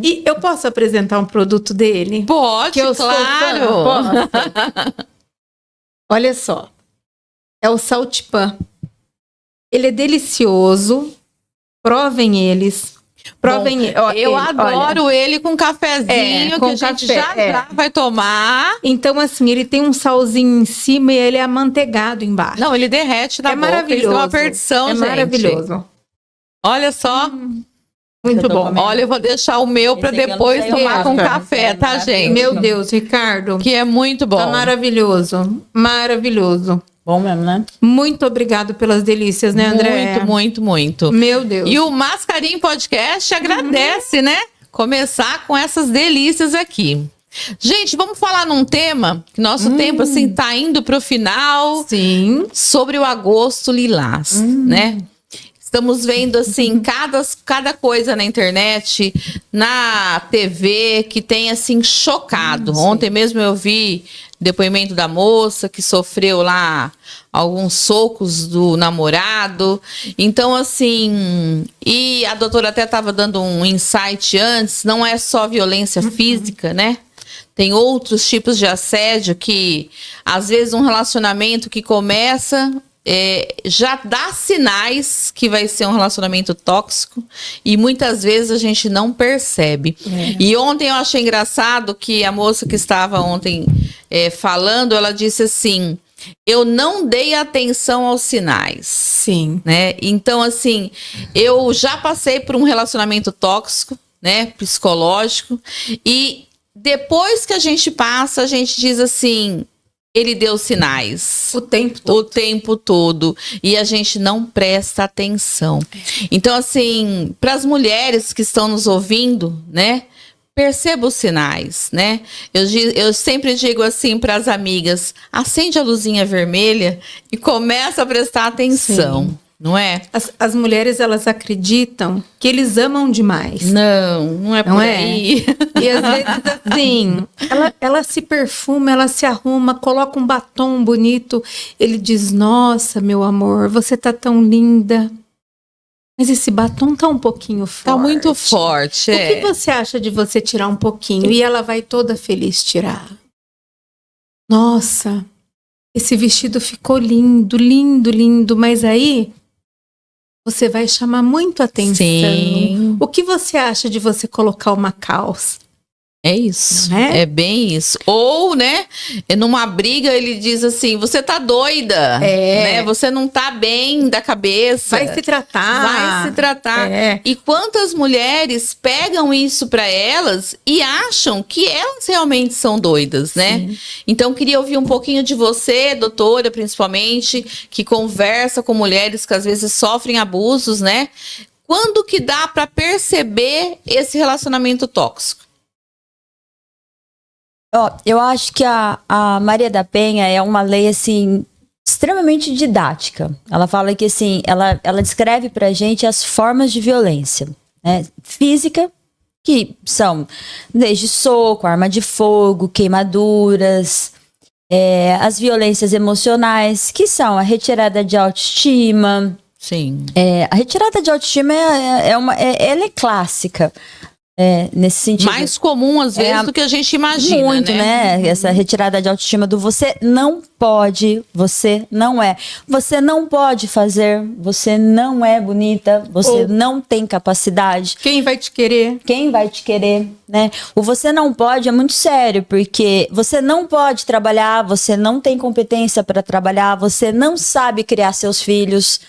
E eu posso apresentar um produto dele? Pode, que eu claro. Posso? Olha só. É o saltipã. Ele é delicioso. Provem eles. Provem. Bom, eu adoro ele com cafezinho, que a gente já vai tomar. Então, assim, ele tem um salzinho em cima e ele é amanteigado embaixo. Não, ele derrete na boca. Maravilhoso. Ele é uma perdição, gente. Maravilhoso. Olha só. Muito bom. Olha, eu vou deixar o meu para depois tomar com café, tá, gente? Meu Deus, Ricardo. Que é muito bom. Tá maravilhoso. Maravilhoso. Bom mesmo, né? Muito obrigado pelas delícias, né, André? Muito, muito, muito. Meu Deus. E o Mascarim Podcast agradece, né? Começar com essas delícias aqui. Gente, vamos falar num tema que nosso tempo, assim, tá indo pro final. Sim. Sobre o agosto lilás, né? Estamos vendo, assim, cada coisa na internet, na TV, que tem, assim, chocado. Ontem mesmo eu vi depoimento da moça que sofreu lá alguns socos do namorado. Então, assim, e a doutora até estava dando um insight antes, não é só violência física, né? Tem outros tipos de assédio que, às vezes, um relacionamento que começa já dá sinais que vai ser um relacionamento tóxico e muitas vezes a gente não percebe. E ontem eu achei engraçado que a moça que estava ontem falando, ela disse assim: eu não dei atenção aos sinais. Sim. Né? Então, assim, eu já passei por um relacionamento tóxico, né, psicológico, e depois que a gente passa, a gente diz assim: ele deu sinais. O tempo todo. O tempo todo. E a gente não presta atenção. Então, assim, para as mulheres que estão nos ouvindo, né? Perceba os sinais, né? Eu sempre digo assim para as amigas: acende a luzinha vermelha e começa a prestar atenção. Sim. Não é? As mulheres, elas acreditam que eles amam demais. Não é por aí. E às vezes, assim, ela se perfuma, ela se arruma, coloca um batom bonito. Ele diz: nossa, meu amor, você tá tão linda. Mas esse batom tá um pouquinho forte. Tá muito forte, O que você acha de você tirar um pouquinho? E ela vai toda feliz tirar. Nossa, esse vestido ficou lindo, lindo, lindo. Mas aí você vai chamar muito atenção. Sim. O que você acha de você colocar uma calça? É isso, é bem isso. Ou, né, numa briga ele diz assim: você tá doida, né? Você não tá bem da cabeça. Vai se tratar. Vai se tratar. E quantas mulheres pegam isso pra elas e acham que elas realmente são doidas, né? Sim. Então, queria ouvir um pouquinho de você, doutora, principalmente, que conversa com mulheres que às vezes sofrem abusos, né? Quando que dá pra perceber esse relacionamento tóxico? Eu acho que a Maria da Penha é uma lei, assim, extremamente didática. Ela fala que, assim, ela descreve pra gente as formas de violência, né? Física, que são desde soco, arma de fogo, queimaduras, as violências emocionais, que são a retirada de autoestima. Sim. A retirada de autoestima ela é clássica. Nesse sentido. Mais comum, às vezes, do que a gente imagina, muito, né? Essa retirada de autoestima do você não pode, você não é. Você não pode fazer, você não é bonita, você não tem capacidade. Quem vai te querer? Quem vai te querer, né? O você não pode é muito sério, porque você não pode trabalhar, você não tem competência para trabalhar, você não sabe criar seus filhos.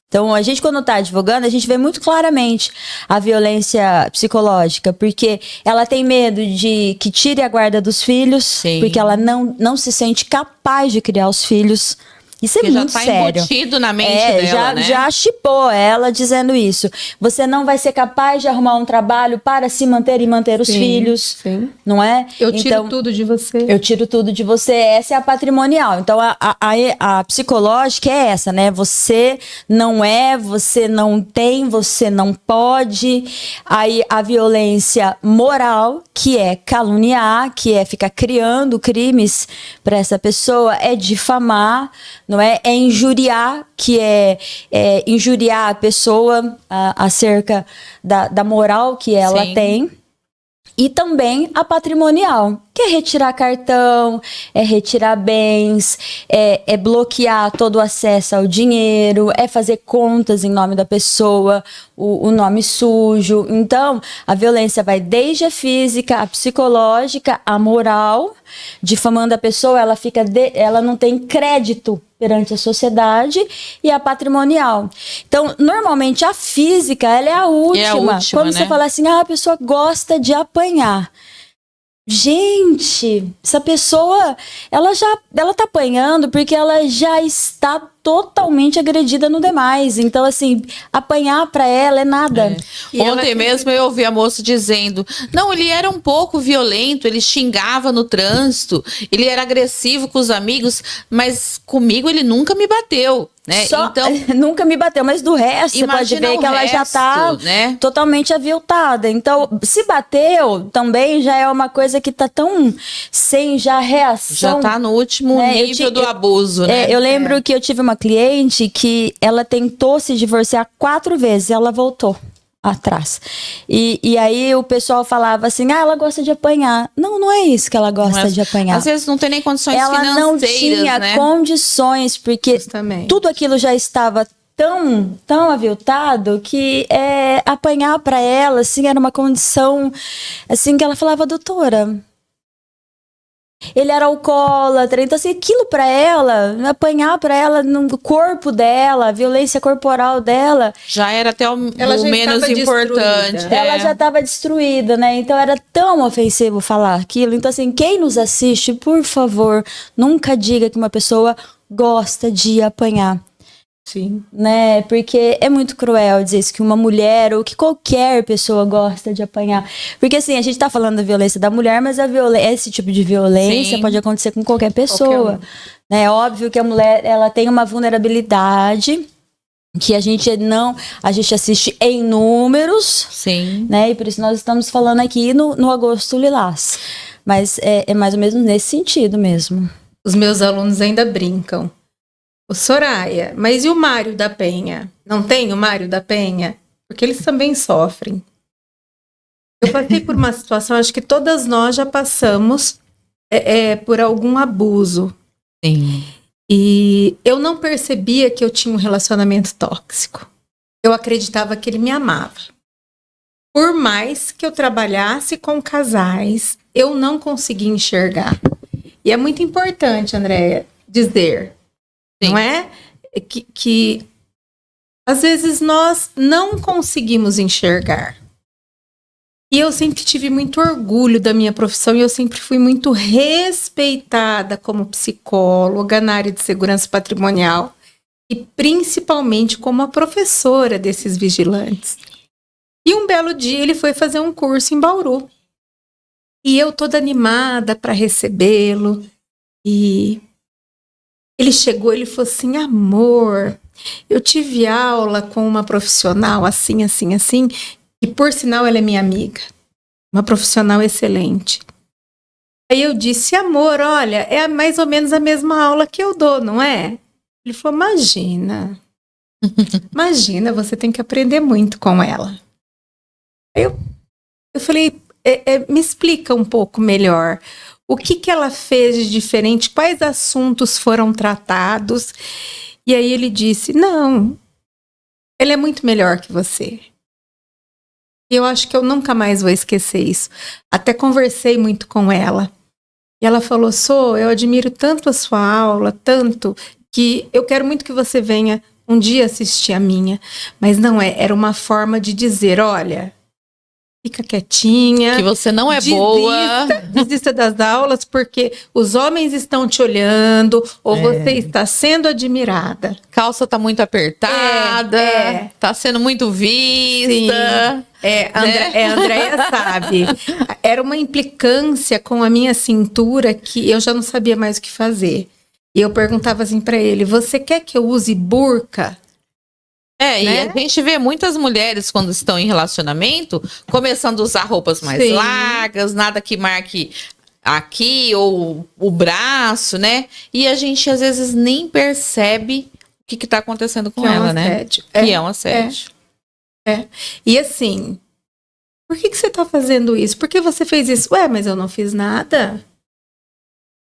Então, a gente, quando está advogando, a gente vê muito claramente a violência psicológica, porque ela tem medo de que tire a guarda dos filhos, Sim. porque ela não se sente capaz de criar os filhos. Isso porque é muito sério. Já tá embutido na mente dela, né? Já chipou ela dizendo isso. Você não vai ser capaz de arrumar um trabalho para se manter e manter os filhos, sim. Não é? Eu tiro tudo de você. Eu tiro tudo de você. Essa é a patrimonial. Então, a psicológica é essa, né? Você não é, você não tem, você não pode. Aí, a violência moral, que é caluniar, que é ficar criando crimes para essa pessoa, é difamar, não é? É injuriar, que é injuriar a pessoa acerca da moral que ela Sim. tem. E também a patrimonial, que é retirar cartão, é retirar bens, é bloquear todo o acesso ao dinheiro, é fazer contas em nome da pessoa, o nome sujo. Então, a violência vai desde a física, a psicológica, a moral, difamando a pessoa, ela não tem crédito perante a sociedade, e a patrimonial. Então, normalmente, a física, ela é a última. Quando você fala assim, a pessoa gosta de apanhar. Gente, essa pessoa, ela tá apanhando porque ela já está totalmente agredida no demais. Então, assim, apanhar pra ela é nada. Ontem mesmo eu ouvi a moça dizendo, não, ele era um pouco violento, ele xingava no trânsito, ele era agressivo com os amigos, mas comigo ele nunca me bateu. Né? Então, nunca me bateu, mas do resto você pode ver que ela já tá totalmente aviltada. Então, se bateu também já é uma coisa que tá tão sem já reação. Já tá no último nível do abuso, né? Eu lembro que eu tive uma cliente que ela tentou se divorciar 4 vezes e ela voltou. atrás. E aí o pessoal falava assim, ela gosta de apanhar. Não, não é isso que ela gosta de apanhar. Às vezes não tem nem condições ela financeiras, não tinha né? condições, porque Justamente. tudo aquilo já estava tão aviltado que apanhar para ela, assim, era uma condição, assim, que ela falava, doutora, ele era alcoólatra, então assim, aquilo para ela, apanhar para ela no corpo dela, a violência corporal dela, já era até o menos importante. Ela já estava destruída, né? Então era tão ofensivo falar aquilo. Então assim, quem nos assiste, por favor, nunca diga que uma pessoa gosta de apanhar. Sim. Né? Porque é muito cruel dizer isso, que uma mulher ou que qualquer pessoa gosta de apanhar. Porque assim, a gente tá falando da violência da mulher, mas esse tipo de violência pode acontecer com qualquer pessoa. Né? É óbvio que a mulher, ela tem uma vulnerabilidade que a gente assiste em números. Sim. Né? E por isso nós estamos falando aqui no Agosto Lilás. Mas é mais ou menos nesse sentido mesmo. Os meus alunos ainda brincam. O Soraya, mas e o Mário da Penha? Não tem o Mário da Penha? Porque eles também sofrem. Eu passei por uma situação, acho que todas nós já passamos por algum abuso. Sim. E eu não percebia que eu tinha um relacionamento tóxico. Eu acreditava que ele me amava. Por mais que eu trabalhasse com casais, eu não conseguia enxergar. E é muito importante, Andréia, dizer... Sim. Não é? Que às vezes nós não conseguimos enxergar. E eu sempre tive muito orgulho da minha profissão e eu sempre fui muito respeitada como psicóloga na área de segurança patrimonial e principalmente como a professora desses vigilantes. E um belo dia ele foi fazer um curso em Bauru. E eu toda animada para recebê-lo e... Ele chegou, ele falou assim, amor, eu tive aula com uma profissional assim, e por sinal ela é minha amiga, uma profissional excelente. Aí eu disse, amor, olha, é mais ou menos a mesma aula que eu dou, não é? Ele falou, imagina, você tem que aprender muito com ela. Aí eu falei, me explica um pouco melhor. O que ela fez de diferente? Quais assuntos foram tratados? E aí ele disse, não, ela é muito melhor que você. E eu acho que eu nunca mais vou esquecer isso. Até conversei muito com ela. E ela falou, eu admiro tanto a sua aula, tanto, que eu quero muito que você venha um dia assistir a minha. Mas não era uma forma de dizer, olha... Fica quietinha. Que você não é boa. Desista das aulas porque os homens estão te olhando ou você está sendo admirada. Calça tá muito apertada. Tá sendo muito vista. Sim. A Andréia sabe. Era uma implicância com a minha cintura que eu já não sabia mais o que fazer. E eu perguntava assim para ele, você quer que eu use burca? E a gente vê muitas mulheres quando estão em relacionamento começando a usar roupas mais largas, nada que marque aqui ou o braço, né? E a gente às vezes nem percebe o que está acontecendo com ela, né? Que é um assédio. E assim, por que você está fazendo isso? Por que você fez isso? Mas eu não fiz nada.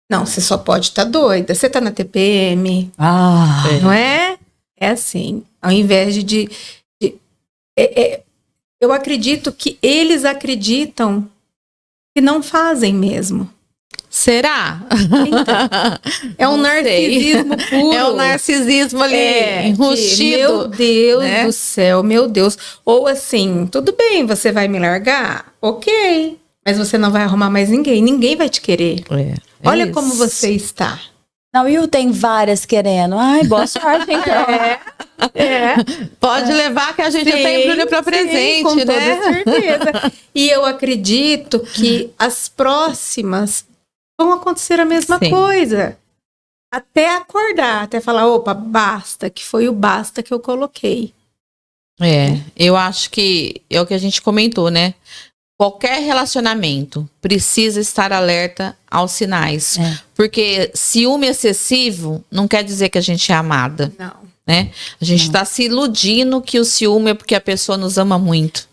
Não, você só pode estar doida. Você está na TPM. Não é? É assim. Ao invés eu acredito que eles acreditam que não fazem mesmo. Será? Então, é um narcisismo puro. É um narcisismo ali, enrustido. Meu Deus do céu, meu Deus. Ou assim, tudo bem, você vai me largar? Ok. Mas você não vai arrumar mais ninguém. Ninguém vai te querer. Olha isso. como você está. Não, e tem várias querendo. Ai, boa sorte, então. Pode levar que a gente tem Júlia para presente, com né? toda certeza. E eu acredito que as próximas vão acontecer a mesma coisa. Até acordar, até falar, opa, basta, que foi o basta que eu coloquei. Eu acho que é o que a gente comentou, né? Qualquer relacionamento precisa estar alerta aos sinais. Porque ciúme excessivo não quer dizer que a gente é amada. Não. né? A gente está se iludindo que o ciúme é porque a pessoa nos ama muito.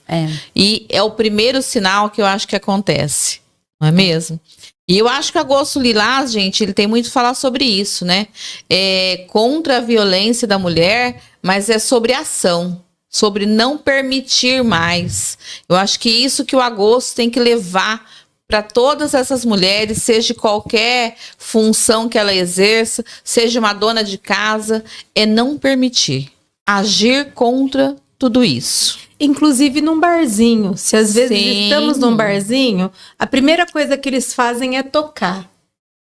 E é o primeiro sinal que eu acho que acontece, não é mesmo? E eu acho que o Agosto Lilás, gente, ele tem muito a falar sobre isso, né? É contra a violência da mulher, mas é sobre ação, sobre não permitir mais. Eu acho que isso que o Agosto tem que levar para todas essas mulheres, seja qualquer função que ela exerça, seja uma dona de casa, é não permitir. Agir contra tudo isso. Inclusive num barzinho. Se às vezes Sim. estamos num barzinho, a primeira coisa que eles fazem é tocar.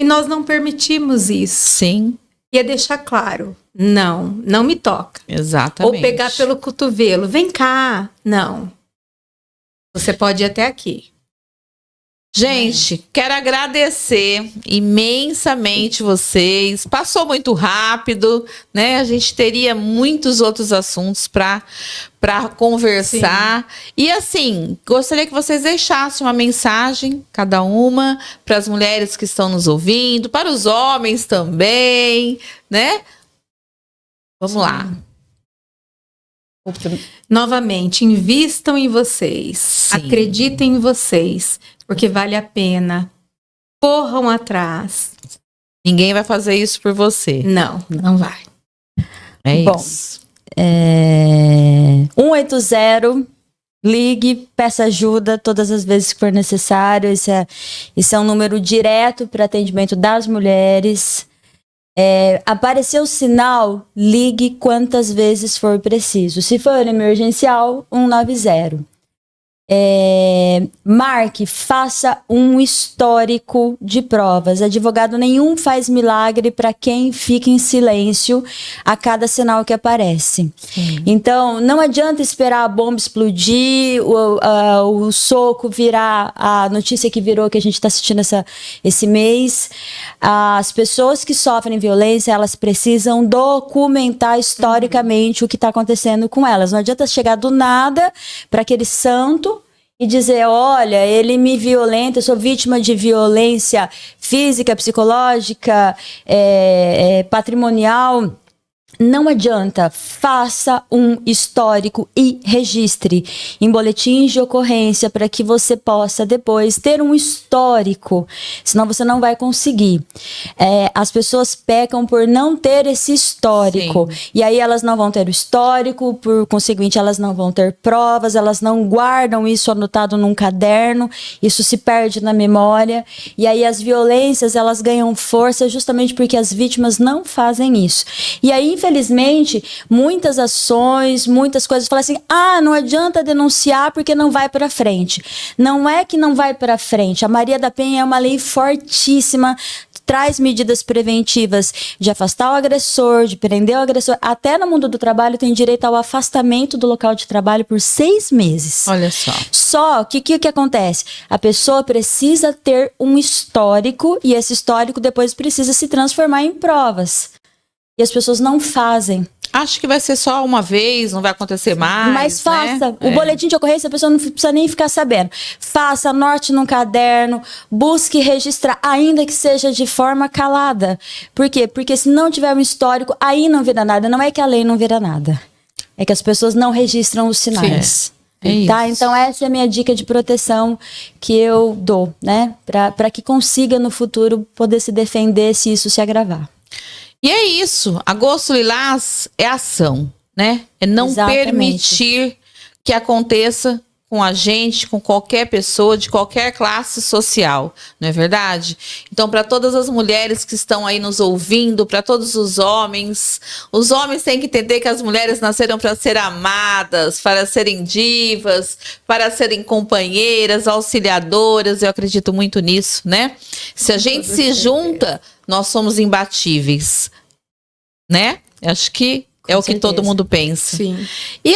E nós não permitimos isso. Sim. E é deixar claro, não me toca. Exatamente. Ou pegar pelo cotovelo, vem cá. Não. Você pode ir até aqui. Gente, quero agradecer imensamente vocês. Passou muito rápido, né? A gente teria muitos outros assuntos para conversar. Sim. E assim, gostaria que vocês deixassem uma mensagem, cada uma, para as mulheres que estão nos ouvindo, para os homens também, né? Vamos lá. Novamente, invistam em vocês. Sim. Acreditem em vocês. Porque vale a pena. Corram atrás. Ninguém vai fazer isso por você. Não vai. É bom, isso. 180, ligue, peça ajuda todas as vezes que for necessário. Isso é um número direto para atendimento das mulheres. Apareceu o sinal, ligue quantas vezes for preciso. Se for emergencial, 190. Marque, faça um histórico de provas. Advogado nenhum faz milagre para quem fica em silêncio a cada sinal que aparece. Sim. Então, não adianta esperar a bomba explodir, o soco virar, a notícia que virou que a gente está assistindo esse mês. As pessoas que sofrem violência, elas precisam documentar historicamente o que está acontecendo com elas. Não adianta chegar do nada para aquele santo e dizer, olha, ele me violenta, eu sou vítima de violência física, psicológica, patrimonial. Não adianta, faça um histórico e registre em boletins de ocorrência para que você possa depois ter um histórico, senão você não vai conseguir. As pessoas pecam por não ter esse histórico. Sim. E aí elas não vão ter o histórico, por conseguinte elas não vão ter provas, elas não guardam isso anotado num caderno, isso se perde na memória, e aí as violências elas ganham força justamente porque as vítimas não fazem isso. E aí, infelizmente, muitas ações, muitas coisas falam assim, não adianta denunciar porque não vai para frente. Não é que não vai para frente. A Maria da Penha é uma lei fortíssima, traz medidas preventivas de afastar o agressor, de prender o agressor. Até no mundo do trabalho tem direito ao afastamento do local de trabalho por 6 meses. Olha só. Só que o que acontece? A pessoa precisa ter um histórico e esse histórico depois precisa se transformar em provas. E as pessoas não fazem. Acho que vai ser só uma vez, não vai acontecer mais. Mas faça. Né? O boletim de ocorrência, a pessoa não precisa nem ficar sabendo. Faça, anote num caderno, busque registrar, ainda que seja de forma calada. Por quê? Porque se não tiver um histórico, aí não vira nada. Não é que a lei não vira nada. É que as pessoas não registram os sinais. Tá? Então essa é a minha dica de proteção que eu dou, né? Para que consiga no futuro poder se defender se isso se agravar. E é isso, Agosto Lilás é ação, né? É não Exatamente. Permitir que aconteça com a gente, com qualquer pessoa, de qualquer classe social, não é verdade? Então, para todas as mulheres que estão aí nos ouvindo, para todos os homens têm que entender que as mulheres nasceram para ser amadas, para serem divas, para serem companheiras, auxiliadoras, eu acredito muito nisso, né? Se a gente se junta, nós somos imbatíveis, né? Acho que é o que todo mundo pensa. Sim. E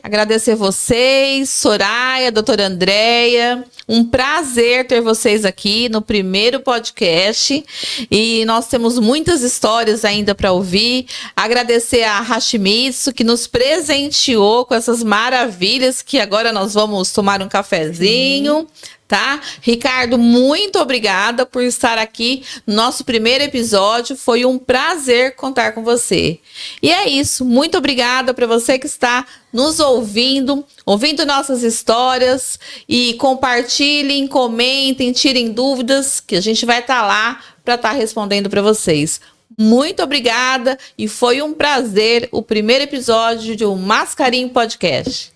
agradecer vocês, Soraya, doutora Andréia. Um prazer ter vocês aqui no primeiro podcast. E nós temos muitas histórias ainda para ouvir. Agradecer a Hashimitsu, que nos presenteou com essas maravilhas, que agora nós vamos tomar um cafezinho. Sim. tá? Ricardo, muito obrigada por estar aqui no nosso primeiro episódio. Foi um prazer contar com você. E é isso. Muito obrigada para você que está nos ouvindo nossas histórias, e compartilhem, comentem, tirem dúvidas, que a gente vai estar lá para estar respondendo para vocês. Muito obrigada e foi um prazer o primeiro episódio de um Mascarinho Podcast.